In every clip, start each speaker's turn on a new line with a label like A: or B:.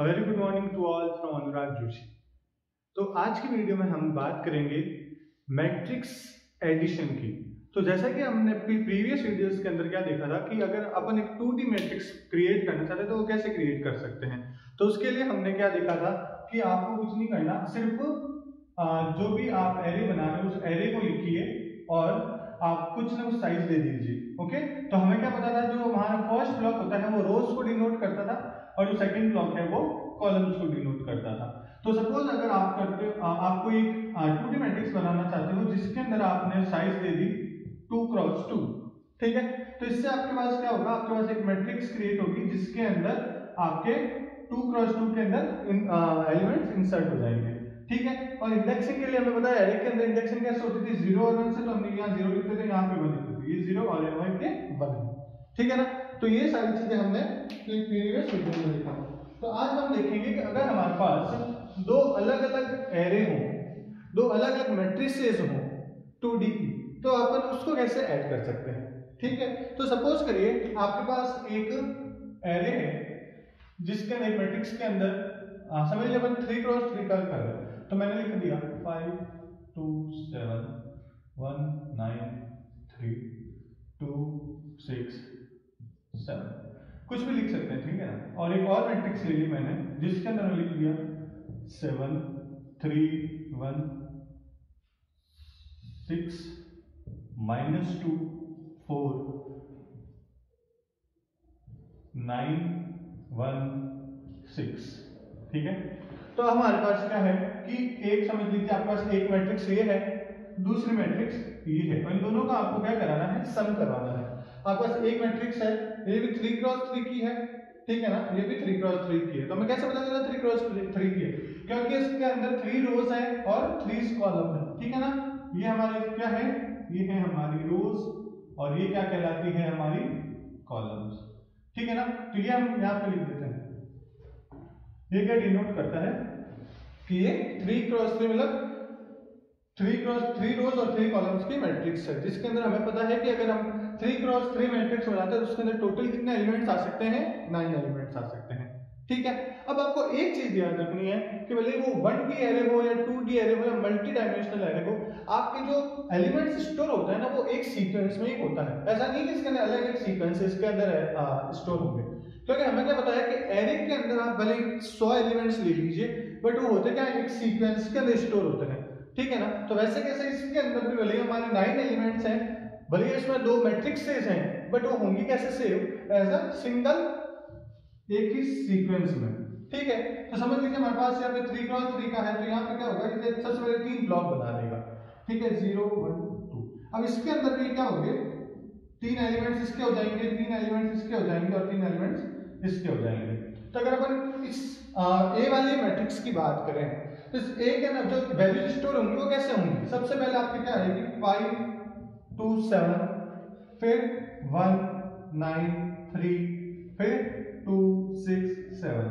A: Very good morning to all from Anurag Joshi. तो आज की वीडियो में हम बात करेंगे मैट्रिक्स एडिशन की। तो जैसा कि हमने प्रीवियस वीडियोस के अंदर क्या देखा था कि अगर अपन एक 2D मैट्रिक्स क्रिएट करना चाहते हैं तो वो कैसे क्रिएट कर सकते हैं। तो उसके लिए हमने क्या देखा था कि आपको कुछ नहीं करना, सिर्फ जो भी आप एरे बना रहे हो उस एरे को लिखिए और आप कुछ ना कुछ साइज दे दीजिए। ओके, तो हमें क्या पता था, जो हमारा फर्स्ट ब्लॉक होता है वो रोज को डिनोट करता था और जो सेकंड ब्लॉक है वो कॉलम्स को डिनोट करता था। तो सपोज अगर आप आपको एक 2D मैट्रिक्स बनाना चाहते हो जिसके अंदर आपने साइज दे दी 2 क्रॉस 2, ठीक है। तो इससे आपके पास क्या होगा, आपके पास एक मैट्रिक्स क्रिएट होगी जिसके अंदर आपके 2 क्रॉस 2 के अंदर एलिमेंट्स इंसर्ट हो जाएंगे, ठीक है। और इंडेक्सिंग के लिए हमें पता है एरे के अंदर इंडेक्सिंग कैसे होती थी, 0 और 1 से। तो हमने यहाँ 0 लिखते थे, यहाँ पे 1 लिखते थे, ये 0 और यहाँ के 1, ठीक है ना। तो ये सारी चीजें हमने प्रीवियस वीडियो में देखा। तो आज हम देखेंगे कि अगर हमारे पास दो अलग अलग एरे हो, दो अलग अलग मैट्रिसेस हो 2D की, तो अपन उसको कैसे ऐड कर सकते हैं, ठीक है। तो सपोज करिए आपके पास एक एरे है जिसके अंदर एक मैट्रिक्स के अंदर समझ लीजिए अपन 3 क्रॉस 3 का कर रहे हैं। तो मैंने लिख दिया 5 2 7 1 9 3 2 6 7, कुछ भी लिख सकते हैं, ठीक है ना। और एक और मैट्रिक्स ले ली मैंने जिसके अंदर मैं लिख दिया 7 3 1 6 -2 4 9 1 6, ठीक है। तो हमारे पास क्या है कि एक समझ लीजिए आपके पास एक मैट्रिक्स ये है, दूसरी मैट्रिक्स ये है, और इन दोनों का आपको क्या कराना है, सम करवाना है। आपके पास एक मैट्रिक्स है, ये भी 3 क्रॉस 3 की है, ठीक है ना, ये भी 3 क्रॉस 3 की है। तो मैं कैसे पता चला 3 क्रॉस 3 की है, क्योंकि इसके अंदर 3 रोज है और 3 कॉलम है, ठीक है ना। ये हमारी क्या है, ये है हमारी रोज और ये क्या कहलाती है, हमारी कॉलम्स, ठीक है ना। तो ये हम यहाँ पे लिख देते हैं, ये क्या डिनोट करता है कि ये 3 क्रॉस 3 मतलब 3 रोज और 3 कॉलम्स की मैट्रिक्स है, जिसके अंदर हमें पता है कि अगर हम 3 क्रॉस 3 मैट्रिक्स बनाते हैं तो उसके अंदर टोटल कितने एलिमेंट्स आ सकते हैं, 9 एलिमेंट्स आ सकते हैं, ठीक है। अब आपको एक चीज याद रखनी है कि भले वो 1D एरे हो या 2D एरे हो या मल्टी डायमेंशनल एरे हो, आपके जो एलिमेंट्स स्टोर होता है ना वो एक सीक्वेंस में ही होता है। ऐसा नहीं कि इसके अंदर अलग अलग सीक्वेंस इसके अंदर स्टोर होंगे, क्योंकि हमें क्या पता है कि एरे के अंदर आप भले 100 एलिमेंट्स ले लीजिए बट वो होते क्या, एक सीक्वेंस के अंदर स्टोर होते हैं, ठीक है ना। तो वैसे कैसे इसके अंदर भी भले हमारे 9 एलिमेंट्स हैं, भले इसमें 2 मैट्रिक्सेस हैं, बट वो होंगी कैसे, सेव एज अ सिंगल एक ही सीक्वेंस में, ठीक है। तो समझ लीजिए हमारे पास यहाँ पे 3 क्रॉस 3 का है, तो यहाँ पे क्या होगा, जैसे सबसे पहले 3 ब्लॉक बना देगा, ठीक है, 0 1 2। अब इसके अंदर भी क्या होंगे, 3 एलिमेंट्स इसके हो जाएंगे, 3 एलिमेंट्स इसके हो जाएंगे और 3 एलिमेंट्स इसके हो जाएंगे। तो अगर अपन इस ए वाले मैट्रिक्स की बात करें तो इस ए के अंदर जो वैल्यूज स्टोर होंगी वो कैसे होंगी, सबसे पहले आपके क्या आएगी 5 2 7, फिर 1 9 3, फिर 2 6 7।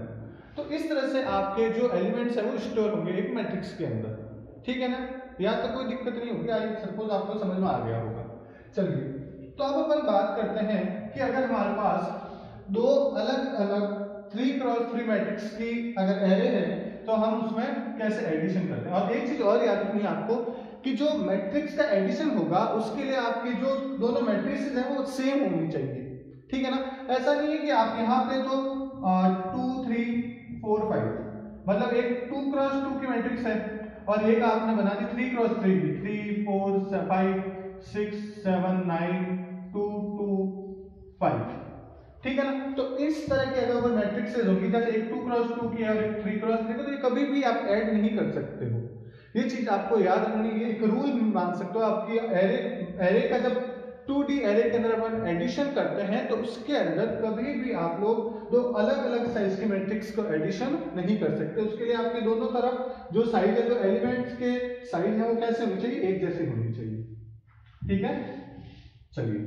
A: तो इस तरह से आपके जो एलिमेंट्स है वो स्टोर होंगे एक मैट्रिक्स के अंदर, ठीक है ना। यहाँ तक कोई दिक्कत नहीं होगी, आई सपोज आपको समझ में आ गया होगा। चलिए, तो अब अपन बात करते हैं कि अगर हमारे पास दो अलग अलग 3 क्रॉस 3 मैट्रिक्स की अगर एरे है तो हम उसमें कैसे एडिशन करते हैं। और एक चीज और याद रखनी है आपको कि जो मैट्रिक्स का एडिशन होगा उसके लिए आपकी जो दोनों मैट्रिक्स हैं वो सेम होनी चाहिए, ठीक है ना। ऐसा नहीं है कि आप यहाँ पे तो 2 3 4 5 मतलब एक 2 क्रॉस 2 की मैट्रिक्स है और एक आपने बना दी 3 क्रॉस 3 की, 3 4 5 6 7 9 2 2 5, ठीक है ना। तो इस तरह की अगर मैट्रिक्सेस होगी, जैसे एक 2 क्रॉस 2 की है और एक 3 क्रॉस 3 की, तो ये कभी भी आप ऐड नहीं कर सकते हो। ये चीज आपको याद रखनी है, एक रूल मान सकते हो आपकी एरे का जब 2D एरे के अंदर अपन एडिशन करते हैं तो उसके अंदर कभी भी आप लोग दो अलग अलग साइज के मैट्रिक्स को एडिशन नहीं कर सकते। उसके लिए आपके दोनों तरफ जो साइज है, जो एलिमेंट्स के साइज है वो कैसे होनी चाहिए, एक जैसे होनी चाहिए, ठीक है। चलिए,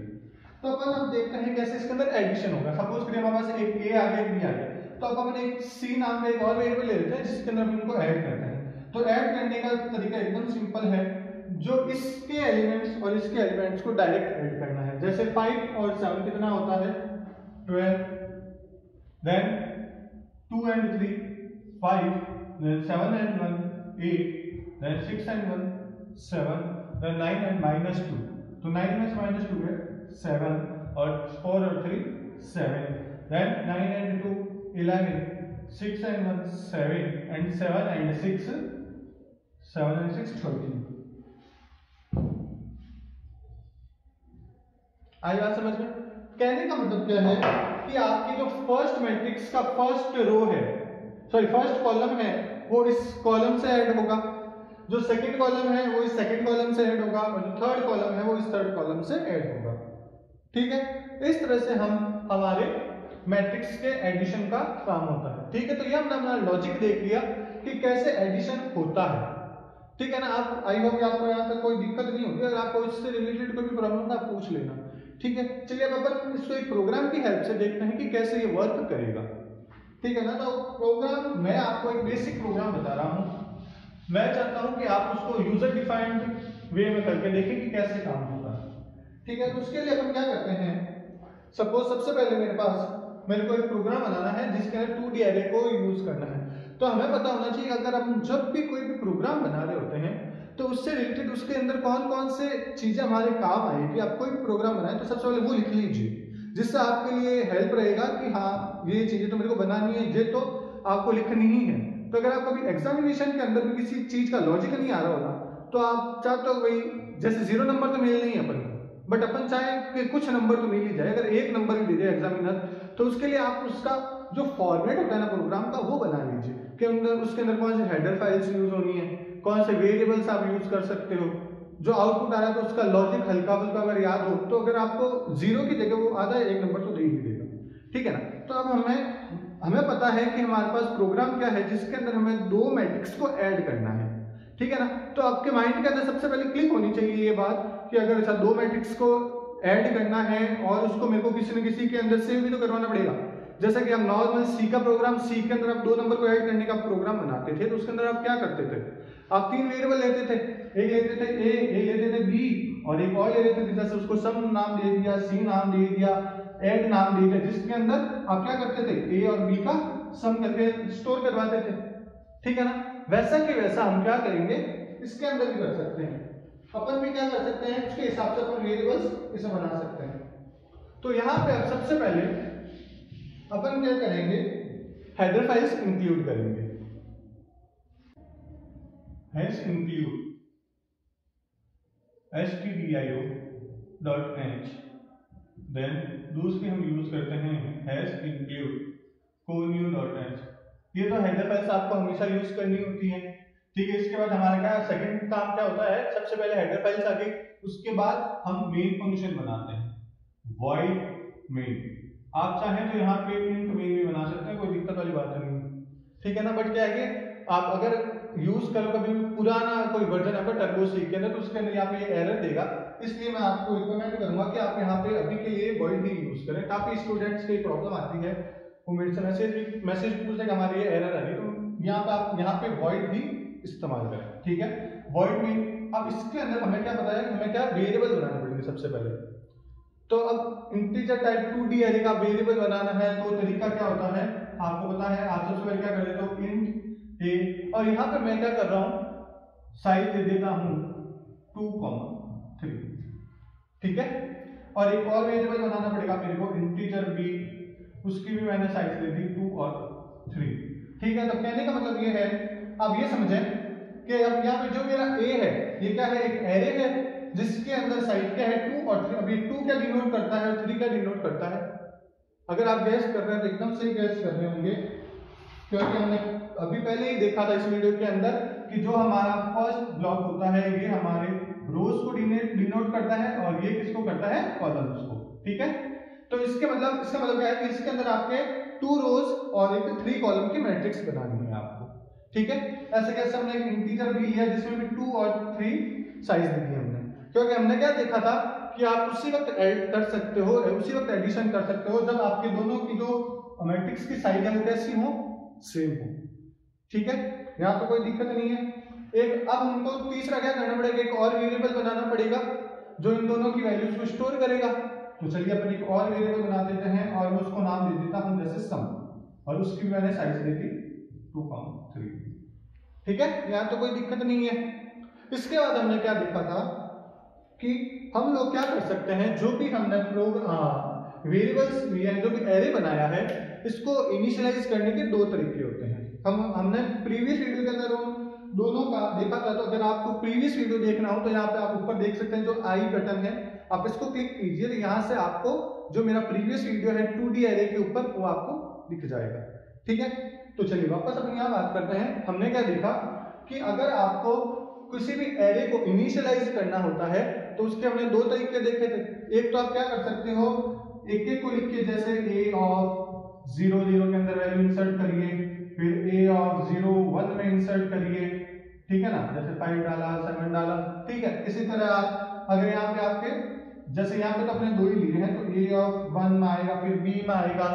A: तो अपन अब देखते हैं कैसे इसके अंदर एडिशन होगा। सपोज करिए हमारे पास एक ए आ गया, एक बी आ गया, तो अब अपन एक सी नाम का एक और वेरिएबल ले लेते हैं जिसके अंदर अपन इनको ऐड करते हैं। तो ऐड करने का तरीका एकदम सिंपल है, जो इसके एलिमेंट्स और इसके एलिमेंट्स को डायरेक्ट ऐड करना है। जैसे 5 और 7 कितना होता है 12, then 2 and 3 5, then 7 and 1 8, then 6 and 1 7, then 9 and -2, तो 9 में से -2 है 7 और 4 और 3 7, then 9 and 2 11, 6 and 1 7 and 7 and 6 13। आई बात समझ में? कहने का मतलब क्या है कि आपकी जो फर्स्ट मैट्रिक्स का फर्स्ट रो है, सॉरी फर्स्ट कॉलम है, वो इस कॉलम से ऐड होगा, जो सेकंड कॉलम है वो इस सेकंड कॉलम से ऐड होगा, और जो थर्ड कॉलम है वो इस थर्ड कॉलम से ऐड होगा। ठीक है, इस तरह से हम हमारे मैट्रिक्स के एडिशन का काम होता है। ठीक है, तो ये हमने अपना लॉजिक देख लिया कि कैसे एडिशन होता है। ठीक है ना, आप आई होप आपको यहाँ तक कोई दिक्कत नहीं होगी। अगर आपको इससे रिलेटेड कोई भी प्रॉब्लम था आप पूछ लेना। ठीक है, चलिए अब अपन इसको एक प्रोग्राम की हेल्प से देखते हैं कि कैसे ये वर्क करेगा। ठीक है ना, तो प्रोग्राम मैं आपको एक बेसिक प्रोग्राम बता रहा हूँ, मैं चाहता हूँ कि आप उसको यूजर डिफाइंड वे में करके देखें कि कैसे काम होता है। ठीक है, तो उसके लिए अपन क्या करते हैं, सपोज सबसे पहले मेरे को एक प्रोग्राम बनाना है जिसके अंदर 2D एरे को यूज करना है। तो हमें पता होना चाहिए अगर हम जब भी कोई भी प्रोग्राम बना रहे होते हैं तो उससे रिलेटेड उसके अंदर कौन कौन से चीजें हमारे काम आएगी। आप कोई भी प्रोग्राम बनाए तो सबसे पहले वो लिख लीजिए, जिससे आपके लिए हेल्प रहेगा कि हाँ ये चीजें तो मेरे को बनानी है, ये तो आपको लिखनी ही है। तो अगर आप कभी एग्जामिनेशन के अंदर भी किसी चीज का लॉजिक नहीं आ रहा होगा तो आप चाहते हो भाई जैसे 0 नंबर तो मिल नहीं है अपन को, बट अपन चाहे कि कुछ नंबर तो मिल ही जाए। अगर 1 नंबर भी दे दे एग्जामिनर तो उसके लिए आप उसका जो फॉर्मेट होता है ना प्रोग्राम का वो बना लीजिए कि उसके अंदर कौन से हेडर फाइल्स यूज होनी है, कौन से वेरिएबल्स आप यूज कर सकते हो, जो आउटपुट आ रहा है तो उसका लॉजिक हल्का फुल्का अगर याद हो तो अगर आपको 0 की जगह वो आधा 1 नंबर तो दे ही देगा। ठीक है ना, तो अब हमें पता है कि हमारे पास प्रोग्राम क्या है जिसके अंदर हमें 2 मैट्रिक्स को ऐड करना है। ठीक है ना, तो आपके माइंड के अंदर सबसे पहले क्लिक होनी चाहिए ये बात कि अगर ऐसा 2 मैट्रिक्स को ऐड करना है और उसको मेरे को किसी न किसी के अंदर सेव भी तो करवाना पड़ेगा। जैसा कि हम नॉर्मल सी का प्रोग्राम, सी के अंदर आप 2 नंबर को ऐड करने का प्रोग्राम बनाते थे तो उसके अंदर आप क्या करते थे, आप 3 वेरिएबल लेते थे, एक लेते थे ए, एक लेते थे बी और एक और ले लेते थे, जैसे उसको सम नाम दे दिया, सी नाम दे दिया, ऐड नाम दे दिया, जिसके अंदर आप क्या करते थे ए और बी का सम करके स्टोर करवाते थे। ठीक है ना, वैसा कि वैसा हम क्या करेंगे इसके अंदर भी कर सकते हैं। अपन भी क्या कर सकते हैं, उसके हिसाब से अपन वेरिएबल्स इसे बना सकते हैं। तो यहाँ पे अब सबसे पहले अपन क्या करेंगे, हेडर फाइल्स इंक्लूड करेंगे। हैश इंक्लूड stdio.h, देन दूसरी हम यूज करते हैं हैश इंक्लूड connew.h। ये तो हेडर फाइल्स आपको हमेशा यूज करनी होती है। ठीक है, इसके बाद हमारा क्या सेकंड काम क्या होता है, सबसे पहले हेडर फाइल्स आ गई, उसके बाद हम मेन फंक्शन बनाते हैं void main। आप चाहें तो यहाँ पे int main भी बना सकते हैं, कोई दिक्कत वाली बात नहीं। ठीक है ना, बट क्या है कि आप अगर यूज करो कभी पुराना कोई वर्जन आपका टर्बो सी के अंदर तो उसके अंदर यहाँ पे ये एरर देगा, इसलिए मैं आपको रिकमेंड करूंगा कि आप यहाँ पे अभी के लिए void ही यूज करें। काफी स्टूडेंट्स की प्रॉब्लम आती है, वो मेरे से मैसेज पूछते हैं कि हमारी ये एरर आ रही है, तो यहाँ पे आप यहाँ पे void ही इस्तेमाल करें। ठीक है, void में अब इसके अंदर हमें क्या पता है, हमें क्या वेरिएबल बनाने पड़ेंगे सबसे पहले। तो अब इंटीजर टाइप 2D एरे का वेरिएबल बनाना है तो तरीका क्या होता है आपको पता है। आप सबसे पहले क्या कर देते हो, इंट ए, और यहाँ पे मैं क्या कर रहा हूँ, साइज दे देता हूँ 2,3। ठीक है, और एक और वेरिएबल बनाना पड़ेगा मेरे को इंटीजर बी, उसकी भी मैंने साइज दे दी 2 और 3। ठीक है, तो कहने का मतलब ये है, अब ये समझें कि अब यहाँ पे जो मेरा ए है ये क्या है, एक एरे है जिसके अंदर साइज क्या है 2 और 3। अब ये 2 क्या डिनोट करता है और 3 क्या डिनोट करता है, अगर आप गैस कर रहे हैं तो एकदम सही गैस कर रहे होंगे, क्योंकि हमने अभी पहले ही देखा था इस वीडियो के अंदर कि जो हमारा फर्स्ट ब्लॉक होता है ये हमारे रोज को डिनोट करता है और ये किसको करता है, कॉलम्स को। ठीक है, तो इसका मतलब क्या है कि इसके अंदर आपके 2 रोज और एक 3 कॉलम की मैट्रिक्स बनानी है आपको। ठीक है, ऐसे कैसे हमने एक इंटीजर भी लिया जिसमें भी 2 और 3 साइज दी थी हमने, क्योंकि हमने क्या देखा था कि आप उसी वक्त ऐड कर सकते हो, उसी वक्त एडिशन कर सकते हो जब आपके दोनों की जो मैट्रिक्स की साइज है वो कैसी हो, सेम हो। ठीक है, यहाँ तो कोई दिक्कत नहीं है। एक अब हमको तीसरा क्या करना पड़ेगा, एक और वेरिएबल बनाना पड़ेगा जो इन दोनों की वैल्यूज को स्टोर करेगा। तो चलिए अपन एक और वेरिएबल बना देते हैं और मैं उसको नाम दे देता हूं जैसे सम, और उसकी मैंने साइज दे दी 3। ठीक है, यहाँ तो कोई दिक्कत नहीं है। इसके बाद हमने क्या देखा था कि हम लोग क्या कर सकते हैं, जो भी हमने वेरिएबल्स लिए हैं, जो भी एरे बनाया है, इसको इनिशियलाइज करने के दो तरीके होते हैं। हमने प्रीवियस वीडियो के अंदर उन दोनों का देखा था। तो अगर आपको प्रीवियस वीडियो देखना हो तो यहाँ पे आप ऊपर देख सकते हैं जो आई बटन है, आप इसको क्लिक कीजिए तो यहाँ से आपको जो मेरा प्रीवियस वीडियो है 2D एरे के ऊपर वो आपको दिख जाएगा। ठीक है, तो चलिए वापस अपन यहाँ बात करते हैं। हमने क्या देखा कि अगर आपको किसी भी एरे को इनिशियलाइज करना होता है तो उसके हमने दो तरीके देखे थे। एक तो आप क्या कर सकते हो, एक एक को लिख के जैसे a ऑफ 0 0 के अंदर वैल्यू इंसर्ट करिए, फिर a ऑफ 0 1 में इंसर्ट करिए, ठीक है ना, जैसे 5 डाला 7 डाला। ठीक है, इसी तरह आप अगर यहाँ पे आपके जैसे यहाँ पे तो अपने दो ही लिए हैं तो a ऑफ 1 में आएगा, फिर b में आएगा,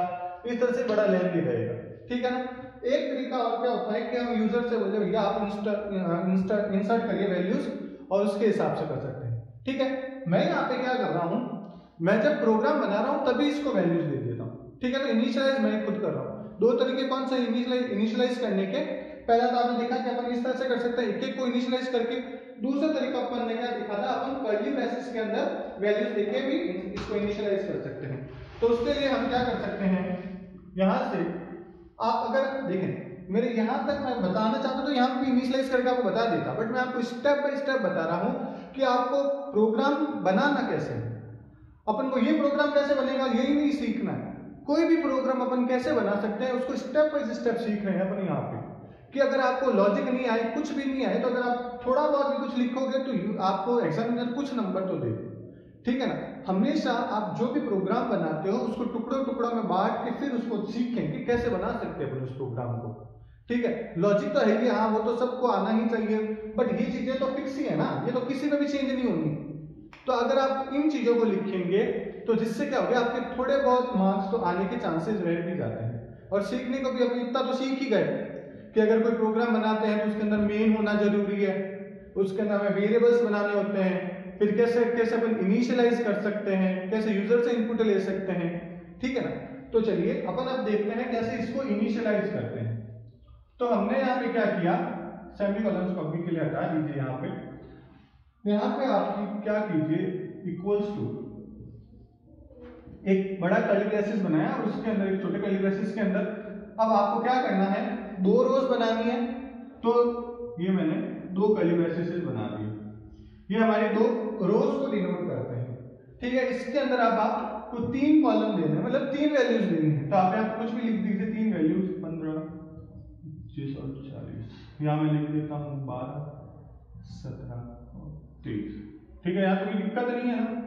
A: इस तरह से बड़ा लेंथी रहेगा। ठीक है ना। एक तरीका और क्या होता है कि हम यूजर से बोले भैया आप इंसर्ट करिए वैल्यूज और उसके हिसाब से कर सकते हैं। ठीक है, मैं यहाँ पे क्या कर रहा हूँ, मैं जब प्रोग्राम बना रहा हूँ तभी इसको वैल्यूज दे देता हूँ। ठीक है, तो इनिशियलाइज मैं खुद कर रहा हूँ। दो तरीके कौन से इनिशियलाइज करने के, पहला तो आपने देखा कि अपन इस तरह से कर सकते हैं एक एक को इनिशियलाइज करके। दूसरा तरीका अपन ने क्या देखा था, अपन कर्ली ब्रेसेस के अंदर वैल्यूज देके भी इसको इनिशियलाइज कर सकते हैं। तो उसके लिए हम क्या कर सकते हैं, यहाँ से आप अगर देखें मेरे यहाँ तक मैं बताना चाहता हूँ तो यहाँ पे इनिशियलाइज करके आपको बता देता, बट मैं आपको स्टेप बाय स्टेप बता रहा हूँ कि आपको प्रोग्राम बनाना कैसे है। अपन को ये प्रोग्राम कैसे बनेगा यही नहीं सीखना है, कोई भी प्रोग्राम अपन कैसे बना सकते हैं उसको स्टेप बाय स्टेप सीख रहे हैं अपन यहाँ पे। कि अगर आपको लॉजिक नहीं आए, कुछ भी नहीं आए, तो अगर आप थोड़ा बहुत भी कुछ लिखोगे तो आपको एग्जामिनर कुछ नंबर तो देगा। ठीक है ना। हमेशा आप जो भी प्रोग्राम बनाते हो उसको टुकड़ों टुकड़ों में बांट के फिर उसको सीखें कि कैसे बना सकते हैं उस प्रोग्राम को। ठीक है, लॉजिक तो है कि हाँ वो तो सबको आना ही चाहिए, बट ये चीजें तो फिक्स ही है ना, ये तो किसी में भी चेंज नहीं होनी। तो अगर आप इन चीजों को लिखेंगे तो जिससे क्या होगा, आपके थोड़े बहुत मार्क्स तो आने के चांसेस रह भी जाते हैं। और सीखने को भी अभी इतना तो सीख ही गए कि अगर कोई प्रोग्राम बनाते हैं तो उसके अंदर मेन होना जरूरी है, उसके अंदर हमें वेरिएबल्स बनाने होते हैं, फिर कैसे कैसे अपन इनिशियलाइज कर सकते हैं, कैसे यूजर से इनपुट ले सकते हैं। ठीक है ना। तो चलिए अपन अब देखते हैं कैसे इसको इनिशियलाइज करते हैं। तो हमने यहाँ पे क्या किया, सेमीकोलन को अभी के लिए हटा दीजिए। यहाँ पे आप क्या कीजिए, इक्वल्स टू एक बड़ा कर्ली ब्रेसेस बनाया और उसके अंदर एक छोटे कर्ली ब्रेसेस के अंदर अब आपको क्या करना है, दो रोज बनानी है। तो ये मैंने दो कर्ली ब्रेसेस बना दिए, ये हमारे दो रोज को डिनोट करते हैं। ठीक है, इसके अंदर अब आपको 3 कॉलम देने हैं, मतलब 3 वैल्यूज देनी है। तो आप यहाँ कुछ भी लिख दीजिए, 3 वैल्यूज 15 25 और 40। यहाँ मैं लिख देता हूँ 12 17 और 23। ठीक है, यहाँ तो कोई दिक्कत नहीं है ना।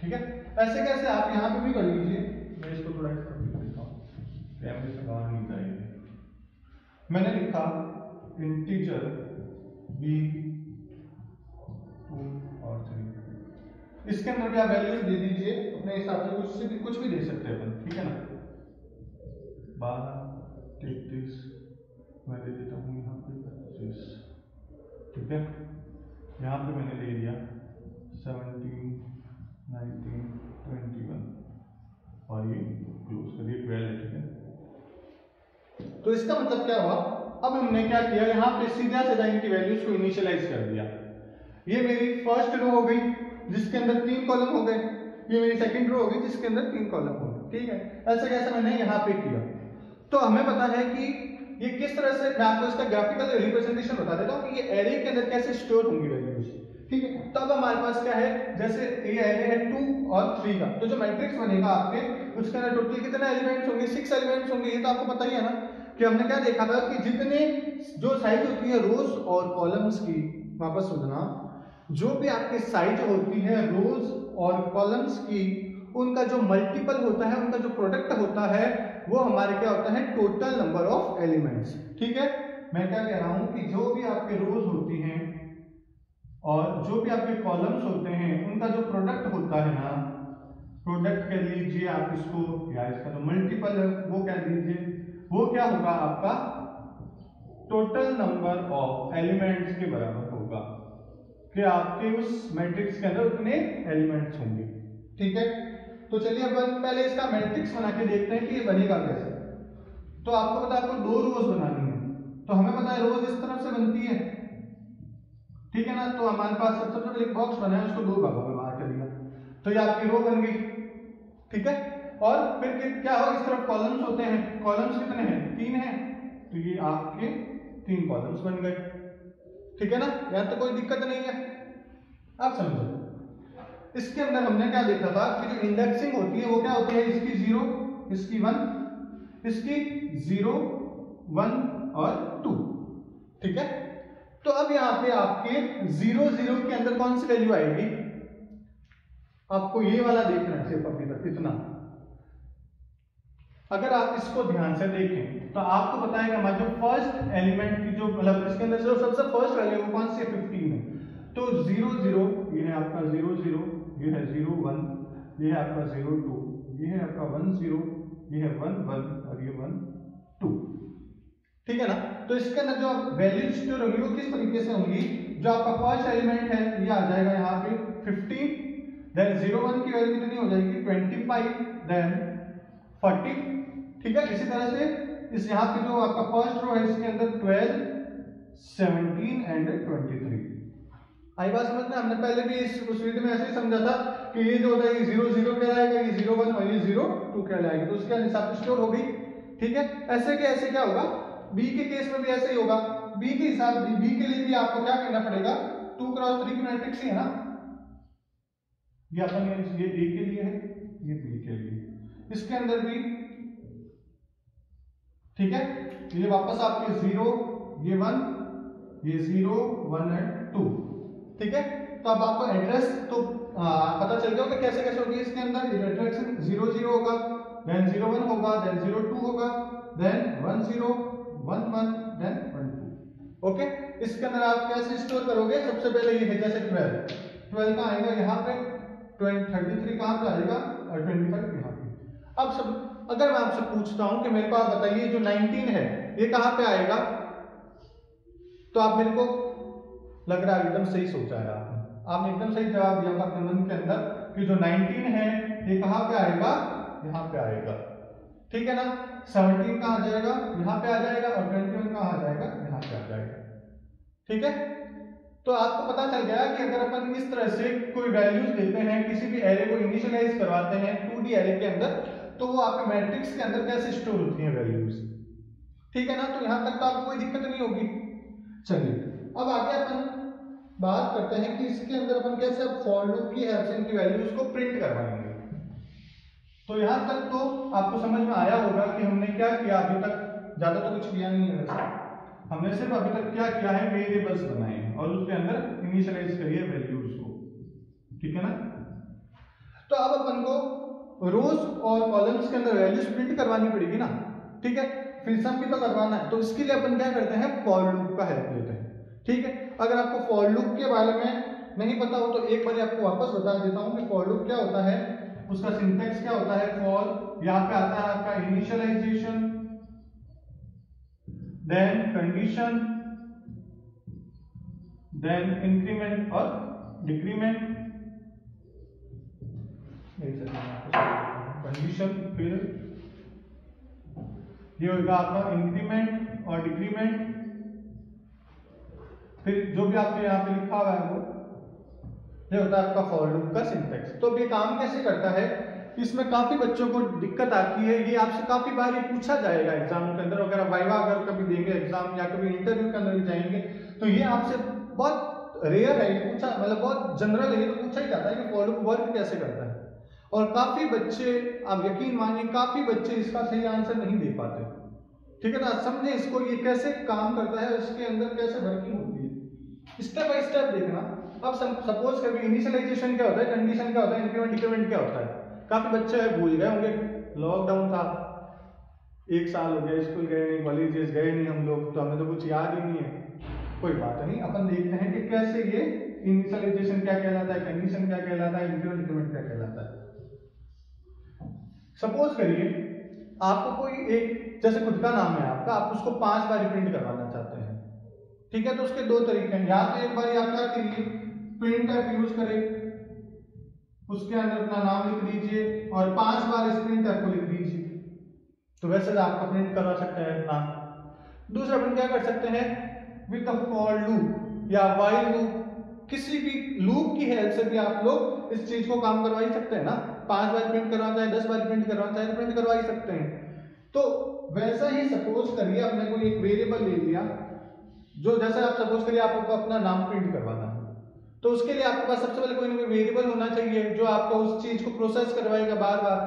A: ठीक है, ऐसे कैसे आप यहाँ पे भी कर लीजिए। मैं इसको थोड़ा लिख देता हूँ, कैमरे से बाहर नहीं जाएगी। मैंने लिखा इंटीजर b 2 और 3। इसके अंदर भी आप वैल्यूज दे दीजिए अपने हिसाब से, कुछ भी दे सकते हैं अपन। ठीक है ना, 12 33 मैं दे देता हूँ यहाँ पे 25। ठीक है, यहाँ पे मैंने ले लिया 17 19 21 और ये क्लोज कर दिया 12। ठीक है, तो इसका मतलब क्या हुआ, अब हमने क्या किया, यहाँ पे सीधा सीधा इनकी वैल्यूज को इनिशियलाइज कर दिया। ये मेरी फर्स्ट रो हो गई जिसके अंदर 3 कॉलम हो गए, ये मेरी सेकंड रो हो गई जिसके अंदर 3 कॉलम हो गए। ठीक है, ऐसे कैसे मैंने यहाँ पे किया। तो हमें पता है कि ये किस तरह से, मैं आपको इसका ग्राफिकल रिप्रेजेंटेशन बता देता हूँ कि ये एरे के अंदर कैसे स्टोर होंगी वैल्यूज। ठीक है, तो अब हमारे पास क्या है, जैसे ये एरे है 2 और 3 का, तो जो मैट्रिक्स बनेगा आपके उसके अंदर टोटल कितने एलिमेंट्स होंगे, 6 एलिमेंट्स होंगे। ये तो आपको पता ही है ना कि हमने क्या देखा था कि जितने जो साइज होती है रोज और कॉलम्स की, वापस सुनना, जो भी आपके साइज होती है रोज और कॉलम्स की, उनका जो मल्टीपल होता है, उनका जो प्रोडक्ट होता है, वो हमारे क्या होता है, टोटल नंबर ऑफ एलिमेंट्स। ठीक है, मैं क्या कह रहा हूं कि जो भी आपके रोज होती हैं और जो भी आपके कॉलम्स होते हैं, उनका जो प्रोडक्ट होता है ना, प्रोडक्ट कह लीजिए आप इसको, या इसका जो मल्टीपल है वो कह लीजिए, वो क्या होगा आपका टोटल नंबर ऑफ एलिमेंट्स के बराबर होगा कि आपके उस मैट्रिक्स के अंदर उतने एलिमेंट्स होंगे। ठीक है, तो चलिए अपन पहले इसका मैट्रिक्स बना के देखते हैं कि ये बनेगा कैसे। तो आपको पता है आपको 2 रोज बनानी है, तो हमें पता है रोज इस तरफ से बनती है, ठीक है ना। तो हमारे पास सबसे पहले एक बॉक्स बना है, उसको 2 भागों में बांट दिया, तो ये आपकी रो बन गई, ठीक है। और फिर क्या हो, इस तरफ कॉलम्स होते हैं, कॉलम्स कितने हैं, 3 हैं, तो ये आपके 3 कॉलम्स बन गए, ठीक है ना। यहां तो कोई दिक्कत नहीं है, आप समझो। इसके अंदर हमने क्या देखा था कि जो इंडेक्सिंग होती है वो क्या होती है, इसकी 0, इसकी 1, इसकी 0, 1 और 2, ठीक है। तो अब यहां पे आपके 0 0 के अंदर कौन सी वैल्यू आएगी, आपको ये वाला देखना है सिर्फ अभी तक इतना। अगर आप इसको ध्यान से देखें तो आपको बताएगा हमारा जो फर्स्ट एलिमेंट की जो मतलब इसके अंदर जो सबसे फर्स्ट वैल्यू वो कौन सी है, 15 है। तो 0 0 ये है आपका 0 0, ये है 0 1, ये है आपका 0 2, ये है आपका 1 0, ये है 1 1 और ये 1 2, ठीक है ना। तो इसके अंदर जो वैल्यू स्टोर होगी वो किस तरीके से होंगी, जो आपका फर्स्ट एलिमेंट है ये आ जाएगा यहाँ पे 15, देन 0 1 की वैल्यू कितनी हो जाएगी 25, देन 40, ठीक है। इसी तरह से इस यहाँ पे जो आपका फर्स्ट रो है इसके अंदर 12 17 एंड 23। आई बात समझ में, हमने पहले भी इस उस वीडियो में ऐसे ही समझा था कि ये जो होता है ये 0 0 कहलाएगा, ये 0 1 और ये 0 2 कहलाएगा, तो उसके हिसाब से स्टोर होगी, ठीक है। ऐसे क्या होगा, बी के केस में भी ऐसे ही होगा, बी के हिसाब बी के लिए भी आपको क्या करना पड़ेगा, 2 क्रॉस 3 की मैट्रिक्स ही है ना, ये अपन ये ए के लिए है, ये बी के लिए, इसके अंदर भी, ठीक है। ये वापस आपके 0 ये 1 ये 0 1 एंड 2, ठीक है। तो अब आपको एड्रेस तो पता चल गया होगा कैसे कैसे होगी, इसके अंदर ये एड्रेस 0 0 होगा, देन 0 1 होगा, देन 0 2 होगा, देन 1 0 1 1, देन 1 2, ओके। इसके अंदर आप कैसे स्टोर करोगे, सबसे पहले ये है जैसे 12 का आएगा यहाँ पे, 33 कहाँ पे आएगा और 25 यहाँ पे। अब सब अगर मैं आपसे पूछता हूं कि मेरे को आप बताइए जो 19 है ये कहां पे आएगा, तो आप मेरे को लग रहा है एकदम सही सोचा है आपने एकदम सही जवाब दिया अपने मन के अंदर कि जो 19 है ये कहां पे आएगा, यहां पे आएगा, ठीक है ना। 17 कहां आ जाएगा, यहां पे आ जाएगा, और 21 कहां आ जाएगा, यहां पे आ जाएगा, ठीक है। तो आपको पता चल गया कि अगर अपन इस तरह से कोई वैल्यूज देते हैं, किसी भी एरे को इनिशियलाइज करवाते हैं 2D एरे के अंदर, तो वो आपके मैट्रिक्स के अंदर कैसे स्टोर होती हैं वैल्यूज, ठीक है ना। तो यहां तक तो आपको कोई दिक्कत नहीं होगी। चलिए अब आगे अपन बात करते हैं कि इसके अंदर अपन कैसे फॉर लूप की हेल्प से इनकी वैल्यूज को प्रिंट करवाएंगे। तो यहां तक तो आपको समझ में आया होगा कि हमने क्या किया अभी तक, ज्यादा तो कुछ किया नहीं है वैसे, हमने सिर्फ अभी तक क्या किया है, वेरिएबल्स बनाए और उसके अंदर इनिशियलाइज करिए वैल्यूज को, ठीक है ना। तो अब अपन को रोज और कॉलम्स के अंदर वैल्यूज प्रिंट करवानी पड़ेगी ना, ठीक है। फिर सम भी तो करवाना है, तो इसके लिए अपन क्या करते हैं, फॉर लूप का हेल्प लेते हैं, ठीक है। अगर आपको फॉर लूप के बारे में नहीं पता हो तो एक बार आपको वापस बता देता हूं कि फॉर लूप क्या होता है, उसका सिंटैक्स क्या होता है। फॉर यहाँ पे आता है आपका initialisation, then condition, then increment और डिक्रीमेंट, कंडीशन, फिर ये होगा आपका इंक्रीमेंट और डिक्रीमेंट, फिर जो भी आपके यहाँ पे लिखा हुआ है वो ये होता है आपका फॉर लूप का सिंटैक्स। तो अब ये काम कैसे करता है, इसमें काफी बच्चों को दिक्कत आती है, ये आपसे काफी बार ये पूछा जाएगा एग्जाम के अंदर, अगर आप वाइवा अगर कभी देंगे एग्जाम या कभी इंटरव्यू के अंदर भी जाएंगे तो ये आपसे बहुत रेयर है, ये पूछा मतलब बहुत जनरल है, ये तो पूछा ही जाता है कि फॉर लूप वर्क कैसे करता है। और काफी बच्चे, आप यकीन मानिए काफी बच्चे इसका सही आंसर नहीं दे पाते, ठीक है ना। समझे इसको, ये कैसे काम करता है, इसके अंदर कैसे वर्किंग होती है, स्टेप बाय स्टेप देखना। अब सपोज कभी इनिशियलाइजेशन क्या होता है, कंडीशन क्या होता है, इंक्रीमेंट डिक्रीमेंट क्या होता है, काफी बच्चे भूल गए होंगे, लॉकडाउन था 1 साल हो गया, स्कूल गए नहीं, कॉलेजेस गए नहीं हम लोग, तो हमें तो कुछ याद ही नहीं है। कोई बात नहीं, अपन देखते हैं कि कैसे ये इनिशियलाइजेशन क्या कहलाता है, कंडीशन क्या कहलाता है, इंक्रीमेंट डिक्रीमेंट क्या कहलाता है। सपोज करिए आपको कोई एक, जैसे खुद का नाम है आपका, आप उसको 5 बार प्रिंट करवाना चाहते हैं, ठीक है। तो उसके 2 तरीके हैं, या तो एक बार आप क्या करिए, प्रिंट एफ यूज करें, उसके अंदर अपना नाम लिख दीजिए और 5 बार इस प्रिंट एफ को लिख दीजिए, तो वैसे आपका प्रिंट करवा सकते हैं ना। दूसरा अपन क्या कर सकते हैं, विद द फॉर लूप या वाइल लूप, किसी भी लूप की हेल्प से भी आप लोग इस चीज को काम करवा ही सकते हैं ना। 5 बार प्रिंट करवाना है, 10 बार प्रिंट करवाना है, प्रिंट करवा ही सकते हैं। तो वैसा ही सपोज करिए अपने को एक वेरिएबल ले लिया, जो जैसे आप सपोज करिए आपको अपना नाम प्रिंट करवाना है, तो उसके लिए आपके पास सबसे पहले कोई ना कोई वेरिएबल होना चाहिए जो आपको उस चीज को प्रोसेस करवाएगा बार बार।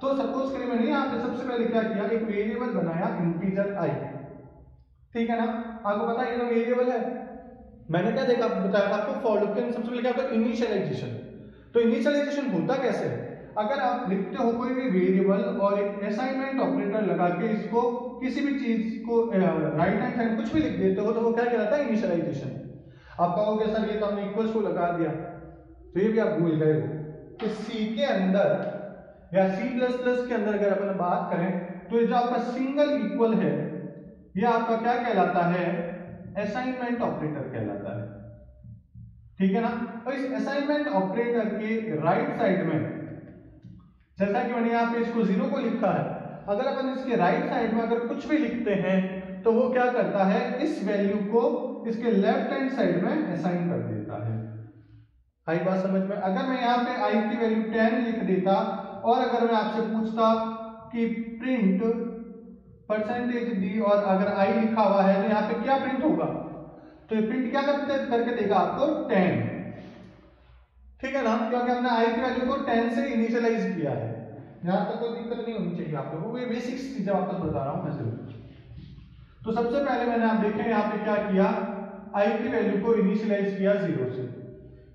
A: तो सपोज करिए मैंने यहाँ पे सबसे पहले क्या किया, एक वेरिएबल बनाया इंटीजर आई, ठीक है ना। आपको पता है ये तो वेरिएबल है। मैंने क्या देखा बताया था आपको, फॉर लूप के सबसे पहले क्या होता है, इनिशियलाइजेशन। तो इनिशियलाइजेशन होता कैसे है, अगर आप लिखते हो कोई भी वेरिएबल और एक असाइनमेंट ऑपरेटर लगा के इसको किसी भी चीज को राइट हैंड साइड कुछ भी लिख देते हो, तो वो क्या कहलाता है, इनिशियलाइजेशन। आप कहोगे सर ये तो हमने इक्वल्स को लगा दिया, तो ये भी आप भूल गए हो कि सी के अंदर या C++ के अंदर अगर अपन बात करें तो ये जो आपका सिंगल इक्वल है, ये आपका क्या कहलाता है, असाइनमेंट ऑपरेटर कहलाता है, ठीक है ना। और इस असाइनमेंट ऑपरेटर के राइट साइड में, जैसा कि मैंने यहाँ पे इसको 0 को लिखा है, अगर अपन इसके राइट साइड में अगर कुछ भी लिखते हैं तो वो क्या करता है, इस वैल्यू को इसके लेफ्ट हैंड साइड में असाइन कर देता है। आई बात समझ में। अगर मैं यहाँ पे आई की वैल्यू 10 लिख देता और अगर मैं आपसे पूछता कि प्रिंट %d और अगर आई लिखा हुआ है तो यहाँ पे क्या प्रिंट होगा, तो ये प्रिंट क्या करके देगा आपको 10, ठीक है ना, क्योंकि हमने आई की वैल्यू को 10 से इनिशियलाइज किया है। यहाँ तक कोई दिक्कत नहीं होनी चाहिए आप लोगों को, ये बेसिक्स चीजें वापस बता रहा हूँ मैं सिर्फ। तो सबसे पहले मैंने आप देखें यहाँ पे क्या किया, आई की वैल्यू को इनिशियलाइज किया 0 से,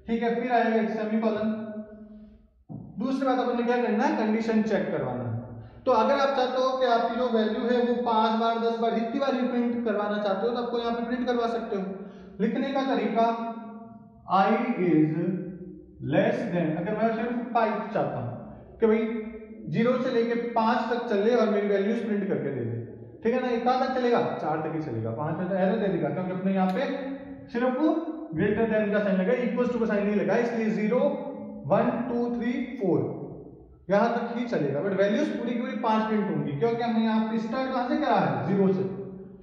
A: ठीक है। फिर आएगा एक सेमीकोलन। दूसरी बात अपन ने क्या करना है, कंडीशन चेक करवाना है। तो अगर आप चाहते हो कि आपकी जो वैल्यू है वो 5 बार 10 बार जितनी बार भी प्रिंट करवाना चाहते हो तो आपको यहाँ पे प्रिंट करवा सकते हो। लिखने का तरीका i इज लेस देन, अगर मैं सिर्फ 5 चाहता हूँ कि भाई 0 से लेके 5 तक चले और मेरी वैल्यूज प्रिंट करके दे दे, ठीक है ना। ये कहाँ तक चलेगा, 4 तक ही चलेगा, 5 में तो एरर दे देगा क्योंकि अपने यहाँ पे सिर्फ ग्रेटर देन का साइन लगा, इक्वल्स टू का साइन नहीं लगा, इसलिए 0 1 2 3 4 यहां तक ही चलेगा। बट वैल्यूज पूरी की पूरी 5 प्रिंट होंगी क्योंकि हमने यहाँ पे स्टार्ट कहां से करा है, 0 से,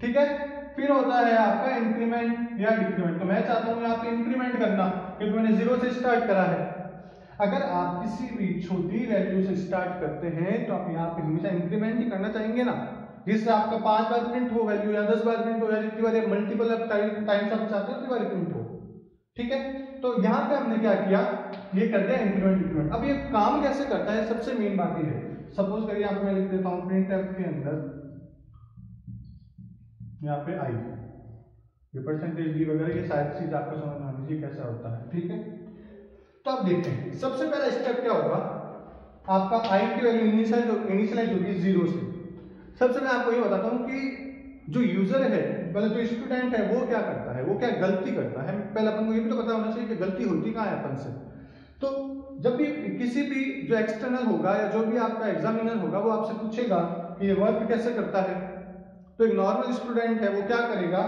A: ठीक है। फिर होता है आपका इंक्रीमेंट या डिक्रीमेंट। तो मैं चाहता हूं यहाँ पे इंक्रीमेंट करना क्योंकि मैंने 0 से स्टार्ट करा है। अगर आप किसी भी छोटी वैल्यू से स्टार्ट करते हैं तो आप यहाँ पे हमेशा इंक्रीमेंट ही करना चाहेंगे ना, जिससे आपका 5 बार प्रिंट हो वैल्यू या 10 बार प्रिंट हो या जितनी बार मल्टीपल टाइम्स आप चाहते हो उतनी बार प्रिंट हो, ठीक है। तो यहाँ पे हमने क्या किया, ये कर दिया इंक्रीमेंट डिक्रीमेंट। अब ये काम कैसे करता है, सबसे मेन बात ये है। सपोज करिए यहाँ पे मैं लिख देता हूँ printf के अंदर यहाँ पे आई, ये %d वगैरह ये सारी चीज आपको समझ में आनी चाहिए कैसा होता है, ठीक है। तो अब देखते हैं सबसे पहला स्टेप क्या होगा, आपका आई की वैल्यू इनिशियलाइज होगी 0 से। सबसे मैं आपको ये बताता हूँ कि जो यूजर है मतलब जो स्टूडेंट है वो क्या करता है, वो क्या गलती करता है। पहले अपन को ये भी तो पता होना चाहिए कि गलती होती कहाँ है अपन से। तो जब भी किसी भी जो एक्सटर्नल होगा या जो भी आपका एग्जामिनर होगा वो आपसे पूछेगा कि ये वर्क कैसे करता है, तो एक नॉर्मल स्टूडेंट है वो क्या करेगा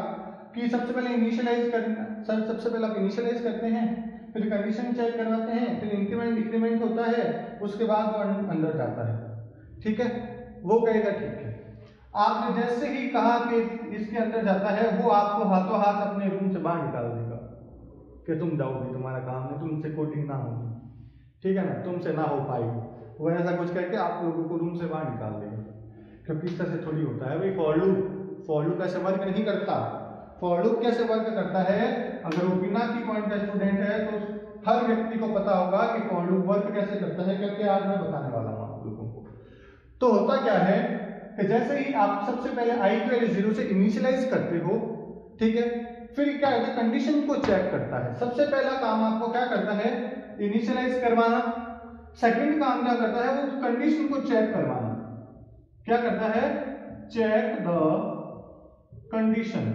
A: कि सबसे पहले इनिशियलाइज करना, सबसे पहले आप इनिशियलाइज करते हैं, फिर कंडीशन चेक करवाते हैं, फिर इंक्रीमेंट डिक्रीमेंट होता है, उसके बाद वो अंदर जाता है, ठीक है। वो कहेगा ठीक है। आपने जैसे ही कहा कि इसके अंदर जाता है वो आपको हाथों हाथ अपने रूम से बाहर निकाल देगा कि तुम जाओगे, तुम्हारा काम नहीं, तुमसे कोडिंग ना होगी, ठीक है ना, तुमसे ना हो पाएगी। वो ऐसा कुछ करके आप लोगों को रूम से बाहर निकाल देगा, क्योंकि इस तरह से थोड़ी होता है भाई। फॉर लूप ऐसे वर्क नहीं करता। फॉर लूप कैसे वर्क करता है, अगर वो बिना की पॉइंट का स्टूडेंट है तो हर व्यक्ति को पता होगा कि फॉर लूप वर्क कैसे करता है, क्योंकि आज मैं बताने वाला हूँ आप लोगों को। तो होता क्या है कि जैसे ही आप सबसे पहले आई की वैल्यू 0 से इनिशियलाइज करते हो, ठीक है, फिर क्या करता है, कंडीशन को चेक करता है। सबसे पहला काम आपको क्या करता है, इनिशियलाइज करवाना। सेकंड काम क्या करता है, वो कंडीशन को चेक करवाना। क्या करता है, चेक द कंडीशन।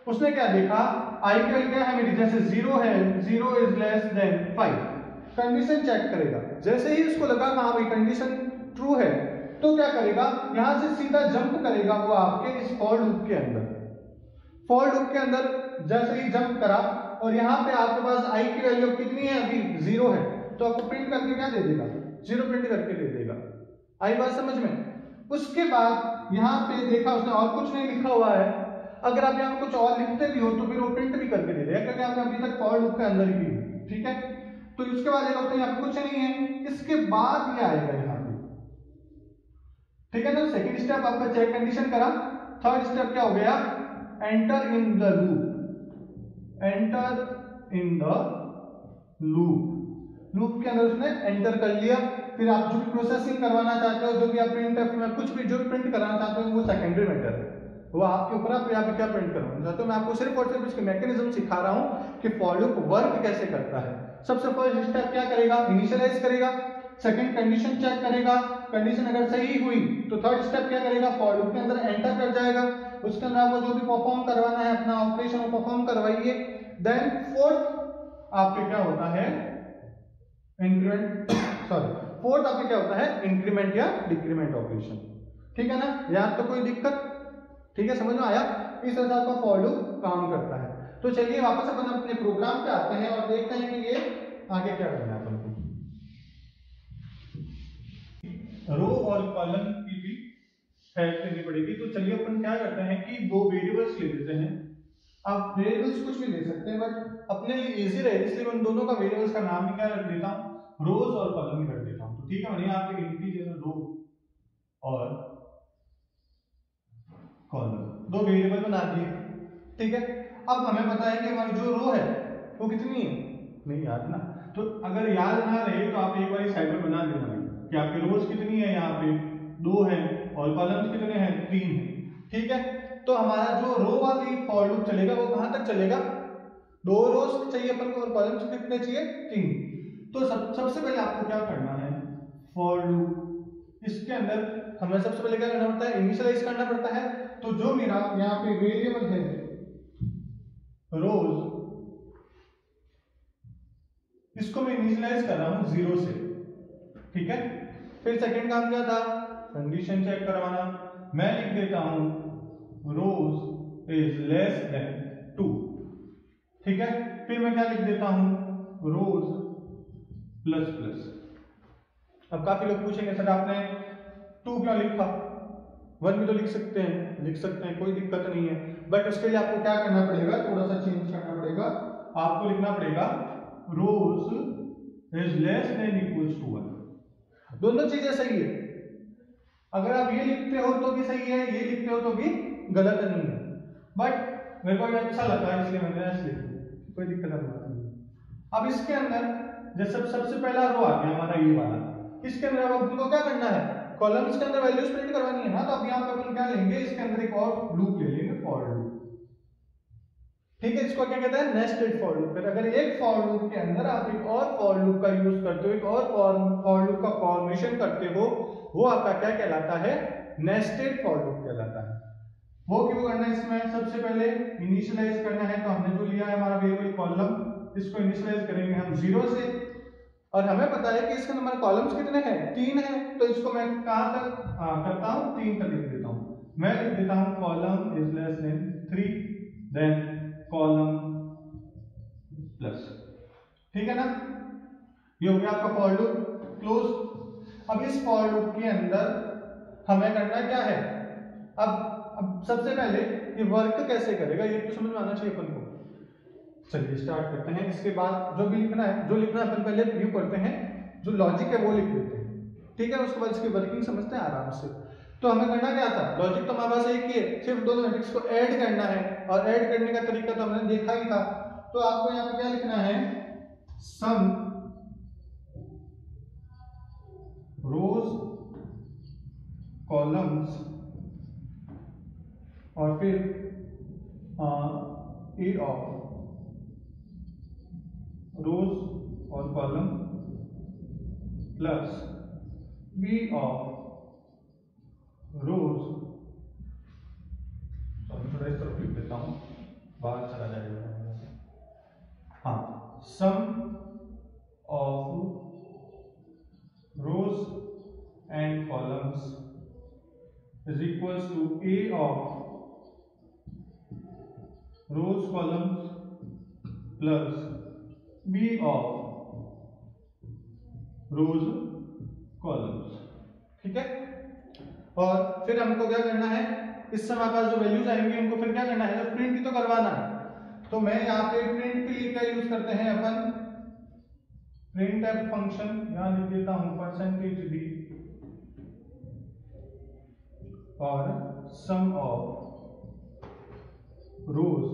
A: उसने क्या देखा, आई की वैल्यू क्या है मेरी, जैसे 0 है, 0 is less than 5, condition check करेगा। जैसे ही उसको लगा हाँ भाई कंडीशन ट्रू है, तो क्या करेगा, यहां से सीधा जंप करेगा वो आपके इस फॉर लूप के अंदर। फॉर लूप के अंदर जैसे ही जंप करा और यहाँ पे आपके पास आई की वैल्यू कितनी है, अभी 0 है, तो आपको प्रिंट करके क्या दे देगा, 0 प्रिंट करके दे देगा, आई बात समझ में। उसके बाद यहाँ पे देखा उसने और कुछ नहीं लिखा हुआ है। अगर आप यहाँ कुछ और लिखते भी हो तो फिर वो प्रिंट भी करके दे देगा, क्योंकि आपने अभी तक फॉर लूप के अंदर ही, ठीक है। तो उसके बाद देखो तो यहाँ पे कुछ नहीं है, इसके बाद ये आएगा यहाँ पे, ठीक है ना। सेकंड स्टेप आपका चेक कंडीशन करा। थर्ड स्टेप क्या हो गया, enter in the loop, enter in the loop. Loop के अंदर उसने एंटर कर लिया। फिर आप जो भी प्रोसेसिंग करवाना चाहते हो, जो भी आप प्रिंट में कुछ भी जो भी प्रिंट कराना चाहते हो, वो सेकेंडरी मैटर है, वो आपके ऊपर, आप यहाँ पे क्या प्रिंट करवाना चाहते हो। मैं आपको सिर्फ और सिर्फ इसके मैकेनिज्म सिखा रहा हूँ कि फॉर लूप वर्क कैसे करता है। सबसे फर्स्ट स्टेप क्या करेगा, इनिशियलाइज करेगा। सेकंड कंडीशन चेक करेगा, कंडीशन अगर सही हुई तो थर्ड स्टेप क्या करेगा, फॉर लूप के अंदर एंटर कर जाएगा। उसके अंदर आपको जो भी परफॉर्म करवाना है अपना ऑपरेशन वो परफॉर्म करवाइए। देन फोर्थ आपके क्या होता है, इंक्रीमेंट, सॉरी फोर्थ आपके क्या होता है, इंक्रीमेंट या डिक्रीमेंट ऑपरेशन, ठीक है ना। यहाँ तो कोई दिक्कत, ठीक है, समझ में आया। इस तरह से आपका फॉर लूप काम करता है। तो चलिए वापस अपन अपने प्रोग्राम पे आते हैं और देखते हैं कि ये आगे क्या करना है अपन को। रो और कॉलम की भी हेल्प लेनी पड़ेगी। तो चलिए अपन क्या करते हैं कि दो वेरिएबल्स ले लेते हैं। आप वेरिएबल्स कुछ भी ले सकते हैं, बट अपने लिए इजी रहे इसलिए मैं दोनों का वेरिएबल्स का नाम ही क्या रख देता हूँ, रोज और कॉलम ही रख देता हूँ। तो ठीक है, मैंने यहाँ पे इंटीजर रो और कॉलम दो वेरिएबल बना दिए, ठीक है। अब हमें पता है कि हमारी जो रो है वो कितनी है, नहीं याद ना। तो अगर याद ना रहे तो आप एक बार साइड में बना देना कि आपकी रोज कितनी है, यहाँ पे 2 है और कॉलम्स कितने हैं, 3 है, ठीक है। तो हमारा जो रो वाली फॉर लूप चलेगा वो कहां तक चलेगा, 2 रोज चाहिए अपन को और कॉलम्स कितने चाहिए, 3। तो सबसे पहले आपको क्या करना है, फॉर लूप इसके अंदर हमें सबसे पहले क्या करना पड़ता है, इनिशियलाइज करना पड़ता है। तो जो मेरा यहाँ पे वेरिएबल है रोज, इसको मैं इनिशियलाइज कर रहा हूं 0 से, ठीक है। फिर सेकंड काम क्या था, कंडीशन चेक करवाना। मैं लिख देता हूं रोज इज लेस देन 2, ठीक है। फिर मैं क्या लिख देता हूं, रोज प्लस प्लस। अब काफी लोग पूछेंगे सर आपने 2 क्यों लिखा, 1 भी तो लिख सकते हैं, लिख सकते हैं, कोई दिक्कत नहीं है। बट उसके लिए आपको क्या करना पड़ेगा, थोड़ा सा चेंज करना पड़ेगा। आपको लिखना पड़ेगा rows is less than equals to 1। दोनों चीजें सही है। अगर आप ये लिखते हो तो भी सही है, ये लिखते हो तो भी गलत नहीं है। बट मेरे को ये अच्छा लगा इसलिए मैंने ऐसे लिख दिया, कोई दिक्कत नहीं। अब इसके अंदर जैसे सबसे पहला रो आ गया हमारा ये वाला, इसके अंदर अब हमको क्या करना है, कॉलम्स के अंदर वैल्यूज प्रिंट करवानी है ना। तो अब यहाँ पे अपन क्या लेंगे, इसके अंदर एक और लूप ले लेंगे, फॉर लूप, ठीक है। इसको क्या कहते हैं, नेस्टेड फॉर लूप। अगर एक फॉर लूप के अंदर आप एक और फॉर लूप का यूज करते हो, एक और फॉर लूप का फॉर्मेशन करते हो, वो आपका क्या कहलाता है, नेस्टेड फॉर लूप कहलाता है। वो क्यों करना है, इसमें सबसे पहले इनिशियलाइज करना है। तो हमने जो लिया है हमारा वेरिएबल कॉलम, इसको इनिशियलाइज करेंगे हम 0 से, और हमें पता है कि इसके अंदर हमारे कॉलम्स कितने हैं, 3 हैं। तो इसको मैं कहां तक करता हूं, 3 तक लिख देता हूं। मैं लिख देता हूं column is less than 3, then column plus, ठीक है ना। ये हो गया आपका फॉर लूप क्लोज। अब इस फॉर लूप के अंदर हमें करना क्या है, अब सबसे पहले ये वर्क कैसे करेगा ये तो समझ में आना चाहिए अपन को। चलिए स्टार्ट करते हैं। इसके बाद जो भी लिखना है, जो लिखना है अपन पहले रिव्यू करते हैं, जो लॉजिक है वो लिख देते हैं, ठीक है। उसके बाद इसकी वर्किंग समझते हैं आराम से। तो हमें करना क्या था, लॉजिक तो हमारे पास एक ही है, सिर्फ दोनों मैट्रिक्स को ऐड करना है, और ऐड करने का तरीका तो हमने देखा ही था। तो आपको यहाँ पे क्या लिखना है, सम रोज कॉलम्स और फिर ए ऑफ रोज और column plus B of rows, थोड़ा इस तरफ लिख देता हूं, बाहर चला जाएगा। हाँ, sum of rows and columns is equals to A of rows columns plus B of rows columns, ठीक है। और फिर हमको क्या करना है, इस समय पास जो वैल्यूज आएंगी उनको फिर क्या करना है, जो प्रिंट ही तो करवाना है। तो मैं यहाँ पे प्रिंट के लिए क्या यूज करते हैं अपन, प्रिंट एफ फंक्शन यहां लिख देता हूं %d और सम ऑफ रोज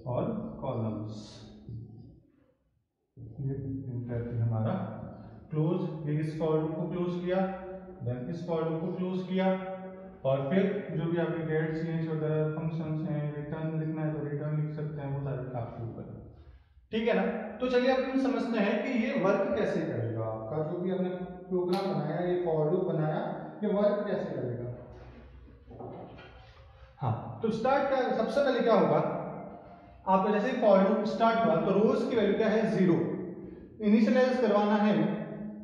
A: और कॉलम्स। ये प्रिंट एफ हमारा क्लोज, इस फॉर लूप को क्लोज किया, देन इस फॉर लूप को क्लोज किया, और फिर जो भी आपके गेट चेंज वगैरह फंक्शंस हैं, रिटर्न लिखना है तो रिटर्न लिख सकते हैं, वो सारे आपके ऊपर। ठीक है ना। तो चलिए अब हम समझते हैं कि ये वर्क कैसे करेगा, आपका जो भी हमने प्रोग्राम बनाया, ये फॉर लूप बनाया, ये वर्क कैसे करेगा। हाँ, तो स्टार्ट क्या, सबसे पहले क्या होगा, आपको जैसे फॉर लूप स्टार्ट हुआ तो रोज की वैल्यू क्या है 0, इनिशियलाइज करवाना है,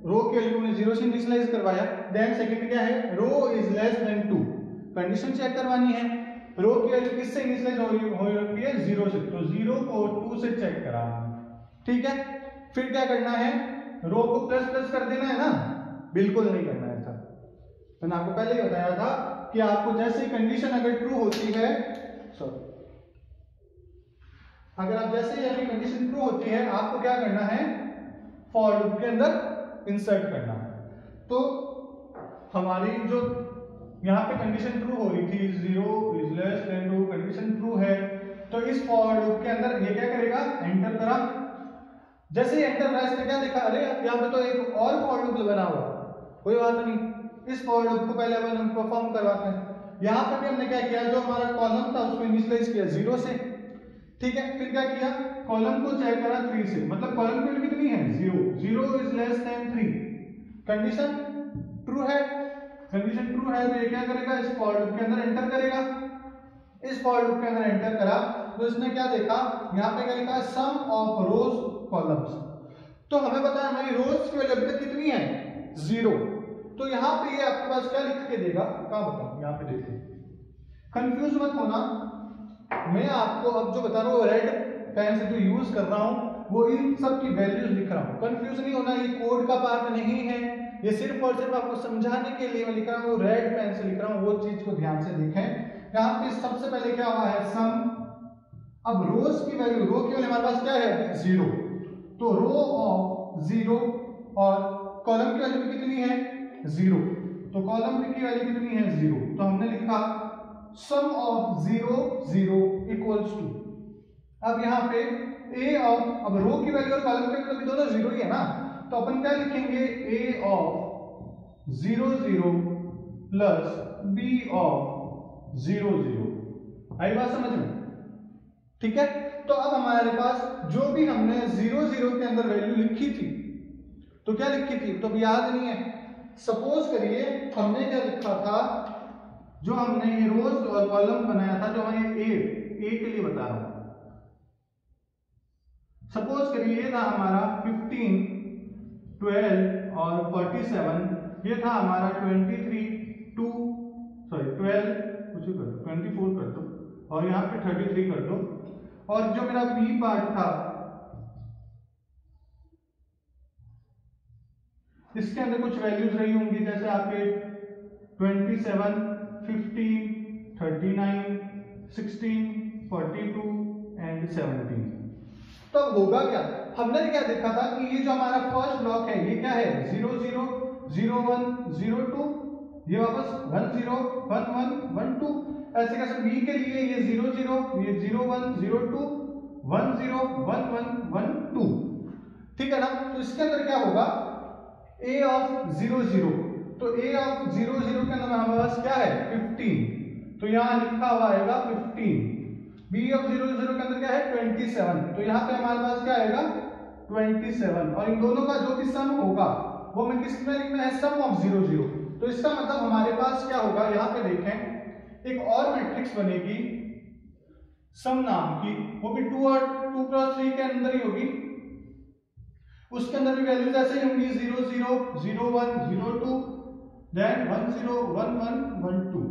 A: रो की वैल्यू ने 0 से इनिशियलाइज करवाया। देन सेकंड क्या है, row is less than 2, condition check करवानी है, रो की वैल्यू किससे इनिशियलाइज हो रही है 0 से, तो 0 को 2 से चेक कराना। ठीक है, फिर क्या करना है, रो को प्लस प्लस कर देना है ना, बिल्कुल नहीं करना है था। मैंने आपको पहले ही बताया था कि आपको जैसे कंडीशन अगर ट्रू होती है, अगर आप जैसे ही कंडीशन ट्रू होती है, आपको क्या करना है, फॉर लूप के अंदर इंसर्ट करना है। तो हमारी जो यहाँ पे कंडीशन ट्रू हो रही थी, 0 is less than 2, condition true है, तो इस फॉर लूप के अंदर ये क्या करेगा, एंटर करा। जैसे ही एंटर करा, इसने क्या देखा, अरे यहाँ पे तो एक और फॉर लूप बना हुआ, कोई बात नहीं, इस फॉर लूप को पहले अपन हम परफॉर्म करवाते हैं। यहाँ पर भी हमने क्या किया, जो हमारा कॉलम था उसको इनिशियलाइज किया 0 से। ठीक है, फिर क्या किया, कॉलम को चेक करा 3 से, मतलब कॉलम की वैल्यू कितनी है 0, 0 is less than 3, condition true है, कंडीशन ट्रू है, तो ये क्या करेगा, इस फॉर लूप के अंदर एंटर करेगा। इस फॉर लूप के अंदर एंटर करा तो इसने क्या देखा, यहाँ पे क्या लिखा है, सम ऑफ रोज कॉलम्स। तो हमें पता है हमारी रोज की वैल्यू अभी तक कितनी है 0, तो यहाँ पे ये आपके पास क्या लिख के देगा, क्या बताऊं, यहाँ पे देखिए, कंफ्यूज मत होना, मैं आपको अब जो बता रहा हूँ रेड पेन से जो यूज कर रहा हूँ वो इन सब की वैल्यूज लिख रहा हूँ, कंफ्यूज नहीं होना, ये कोड का पार्ट नहीं है, ये सिर्फ और सिर्फ आपको समझाने के लिए मैं लिख रहा हूँ, रेड पेन से लिख रहा हूँ, वो चीज को ध्यान से देखें। यहाँ पे सबसे पहले क्या हुआ है, सम, अब रोज की वैल्यू, रो की वैल्यू हमारे पास क्या है 0, तो रो ऑफ 0 और कॉलम की वैल्यू कितनी है 0, तो कॉलम की वैल्यू कितनी है 0, तो हमने लिखा सम ऑफ 0 0 इक्वल्स टू, अब यहाँ पे ए ऑफ, अब रो की वैल्यू और कॉलम की वैल्यू दोनों 0 ही है ना, तो अपन क्या लिखेंगे, ए ऑफ 0 0 प्लस बी ऑफ 0 0, आई बात समझ में। ठीक है, तो अब हमारे पास जो भी हमने 0 0 के अंदर वैल्यू लिखी थी, तो क्या लिखी थी, तो अब याद नहीं है, सपोज करिए हमने क्या लिखा था, जो हमने ये रोज और कॉलम बनाया था, जो हमें ए के लिए बता रहा हूं, सपोज करिए ये था हमारा 15 12 और 47, ये था हमारा 23 2 सॉरी 12 कुछ कर दो, 24 कर दो, और यहाँ पे 33 कर दो, और जो मेरा बी पार्ट था इसके अंदर कुछ वैल्यूज रही होंगी, जैसे आपके 27 15 39 16 42 एंड 17। तब होगा क्या, हमने क्या देखा था कि ये जो हमारा फर्स्ट ब्लॉक है ये क्या है 0 0 0 1 0 2, ये वापस 1 0 1 1 1 2, ऐसे कैसे बी के लिए ये 0 0 ये 0 1 0 2 1 0 1 1 1 2, ठीक है ना। तो इसके अंदर क्या होगा, a ऑफ 0 0, तो a ऑफ 0 0 के अंदर हमारे पास क्या है 15, तो यहां लिखा हुआ आएगा 15, b ऑफ 0 0 के अंदर क्या है 27, तो यहाँ पे हमारे पास क्या आएगा 27, और इन दोनों का जो भी सम होगा वो मैं किस में लिखना है, सम ऑफ 0 0, तो इसका मतलब हमारे पास क्या होगा, यहाँ पे देखें एक और मैट्रिक्स बनेगी सम नाम की, वो भी 2 और 2 क्रॉस 3 के अंदर ही होगी, उसके अंदर भी वैल्यूज ऐसे ही होंगी 0 0 0 1 0 2 देन 1 0 1 1 1 2,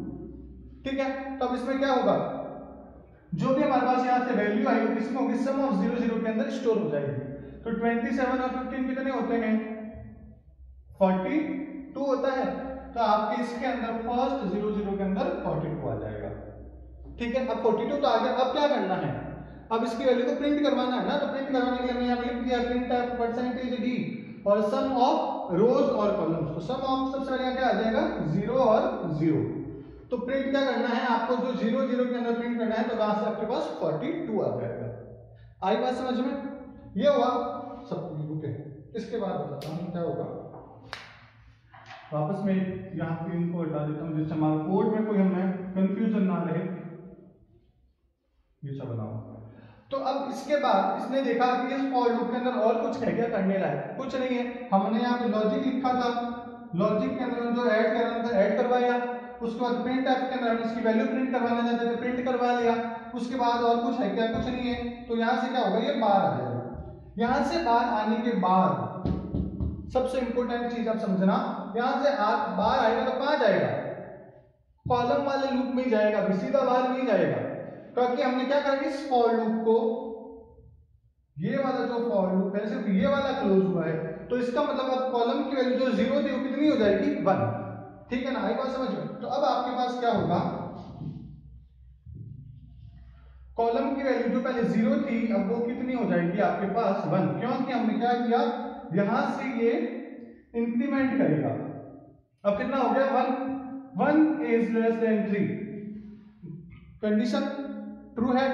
A: ठीक है। तब इसमें क्या होगा, जो भी हमारे पास यहाँ से वैल्यू आई होगी इसमें होगी सम ऑफ 0 0 के अंदर स्टोर हो जाएगी। तो 27 और 15 कितने होते हैं 40 42 होता है, तो आपके इसके अंदर फर्स्ट 00 के अंदर 42 आ जाएगा। ठीक है, अब 42 तो आ गया, अब क्या करना है, अब इसकी वैल्यू को प्रिंट करवाना है ना, तो प्रिंट करवाने के लिए हमने यहाँ लिख दिया प्रिंट टाइप परसेंटेज डी और सम ऑफ रोज और कॉलम्स। तो सम ऑफ सबसे पहले क्या आ जाएगा 0 और 0। तो प्रिंट क्या करना है आपको, जो 0 0 के अंदर प्रिंट करना है, तो वहां से आपके पास 42 आ जाएगा। आई बात समझ में? ये हुआ सब बुक है। इसके बाद बताता हूँ क्या होगा। वापस में यहाँ पे इनको हटा देता हूँ जिससे हमारा कोड में कोई हमें कंफ्यूजन ना रहे। ये सब बनाओ। तो अब इसके बाद इसने देखा कि इस फॉर लूप के अंदर और कुछ है क्या करने लायक, कुछ नहीं है। हमने यहाँ पे लॉजिक लिखा था, लॉजिक के अंदर जो ऐड करना था ऐड करवाया, उसके बाद प्रिंट टाइप के अंदर हम इसकी वैल्यू प्रिंट करवाना चाहते थे, प्रिंट करवा लिया। उसके बाद और कुछ है क्या, कुछ नहीं है। तो यहाँ से क्या होगा, ये बाहर आ जाएगा। यहाँ से बाहर आने के बाद सबसे इंपॉर्टेंट चीज आप समझना, यहाँ से बाहर आएगा तो कहाँ जाएगा, कॉलम वाले लूप में जाएगा, सीधा बाहर नहीं जाएगा। क्योंकि हमने क्या करा, इस फॉर लूप को, ये वाला जो फॉर लूप है सिर्फ ये वाला क्लोज हुआ है, तो इसका मतलब अब कॉलम की वैल्यू जो 0 थी वो कितनी हो जाएगी 1। ठीक है ना, आई बात समझ में? तो अब आपके पास क्या होगा, कॉलम की वैल्यू जो पहले 0 थी अब वो कितनी हो जाएगी आपके पास 1, क्योंकि हमने क्या किया, यहां से ये इंक्रीमेंट करेगा। अब कितना हो गया 1 is less than 3, condition true है,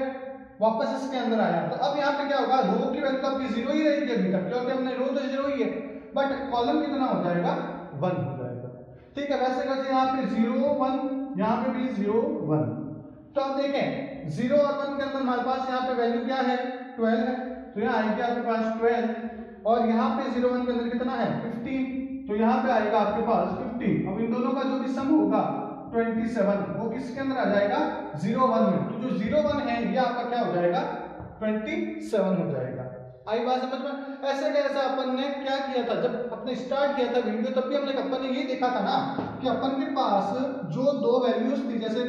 A: वापस इसके अंदर आया। तो अब यहाँ पे क्या होगा, रो की वैल्यू तो आपकी 0 ही रहेगी अभी तक, क्योंकि हमने रो तो 0 ही है, बट कॉलम कितना हो जाएगा 1 हो जाएगा। ठीक है, वैसे कैसे यहाँ पे 0 1, यहाँ पे भी 0 1। तो अब देखें 0 और 1 के अंदर हमारे पास यहाँ पे वैल्यू क्या है 12 है, तो यहाँ आएगी आपके पास 12, और यहाँ पे 0 1 के अंदर कितना है 15, तो यहाँ पे आएगा आपके पास 15। अब इन दोनों का जो भी सम होगा 27, वो किसके अंदर आ जाएगा 0 1 में। तो जो 0 1 है ये आपका क्या हो जाएगा 27 हो जाएगा। आई बात समझ में? ऐसे कैसे अपन ने क्या किया था, जब अपने स्टार्ट किया था वीडियो तब भी हमने अपन ने ये देखा था ना कि अपन के पास जो दो वैल्यूज थी, जैसे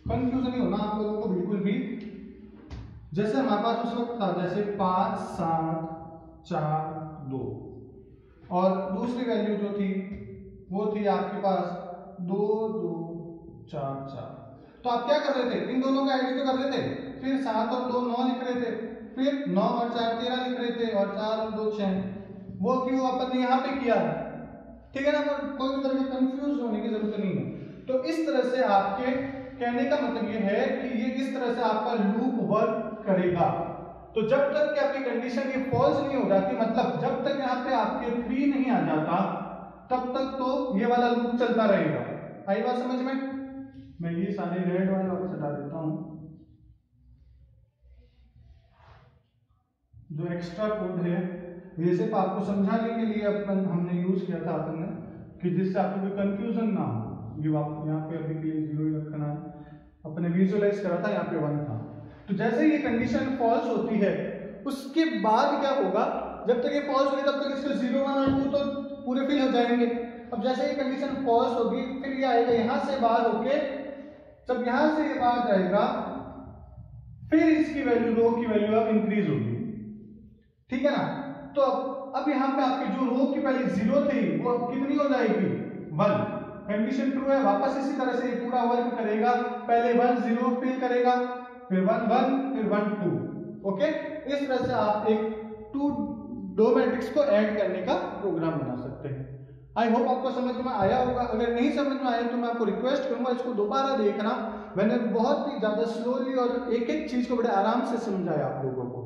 A: कंफ्यूजन नहीं होना आप लोगों को बिल्कुल भी, जैसे हमारे पास उस वक्त था जैसे 5 7 4 2, और दूसरी वैल्यू जो थी वो थी आपके पास 2 2 4 4। तो आप क्या कर रहे थे, इन दोनों का एडिट तो कर रहे थे, फिर 7 और 2 9 लिख रहे थे, फिर 9 और 4 13 लिख रहे थे, और 4 और 2 6। वो क्यों अपन ने यहाँ पे किया, ठीक है ना, कोई तरह का कंफ्यूज होने की जरूरत नहीं है। तो इस तरह से आपके कहने का मतलब ये है कि ये इस तरह से आपका लूप वर्क करेगा। तो जब तक कि आपकी कंडीशन ये फॉल्स नहीं हो जाती, मतलब जब तक यहाँ पे आपके 3 नहीं आ जाता, तब तक तो ये वाला लूप चलता रहेगा। आई बात समझ में? मैं ये सारे रेड वाले वापस हटा देता हूं, जो एक्स्ट्रा कोड है ये सिर्फ आपको समझाने के लिए हमने यूज किया था अपन ने, कि जिससे आपको कोई कंफ्यूजन ना हो। ये यहाँ पे अभी के लिए 0 ही रखना है, अपने विजुअलाइज करा था यहाँ पे 1 था। तो जैसे ये कंडीशन फॉल्स होती है उसके बाद क्या होगा, जब तक ये फॉल्स होगी तब तक इसके 0 1 और 2 तो पूरे फिल हो जाएंगे। अब जैसे ये कंडीशन फॉल्स होगी फिर ये आएगा यहाँ से बाहर होके, जब यहाँ से ये बाहर जाएगा फिर इसकी वैल्यू रो की वैल्यू अब इंक्रीज होगी, ठीक है ना। तो अब यहाँ पे आपकी जो रो की पहले 0 थी वो अब कितनी हो जाएगी 1, कंडीशन ट्रू है, वापस इसी तरह से ये पूरा वर्क करेगा, पहले 1 0 फिल करेगा, फिर 1 1 फिर 1 2। ओके, इस तरह से आप एक दो मैट्रिक्स को ऐड करने का प्रोग्राम बना सकते हैं। आई होप आपको समझ में आया होगा। अगर नहीं समझ में आया तो मैं आपको रिक्वेस्ट करूंगा इसको दोबारा देखना, मैंने बहुत ही ज्यादा स्लोली और एक एक चीज को बड़े आराम से समझाया आप लोगों को,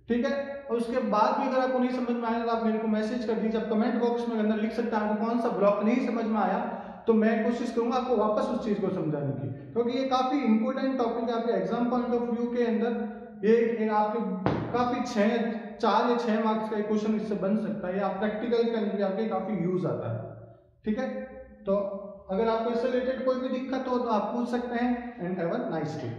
A: ठीक है। और उसके बाद भी अगर आपको नहीं समझ में आया तो आप मेरे को मैसेज कर दीजिए, आप कमेंट बॉक्स में अंदर लिख सकते हैं आपको कौन सा ब्लॉक नहीं समझ में आया, तो मैं कोशिश करूंगा आपको वापस उस चीज को समझाने की, क्योंकि ये काफी इंपॉर्टेंट टॉपिक है आपके एग्जाम पॉइंट ऑफ व्यू के अंदर। ये आपके काफी 4 या 6 मार्क्स का क्वेश्चन इससे बन सकता है, या प्रैक्टिकल के अंदर भी आपके काफी यूज आता है, ठीक है। तो अगर आपको इससे रिलेटेड कोई भी दिक्कत हो तो आप पूछ सकते हैं। And have a nice day.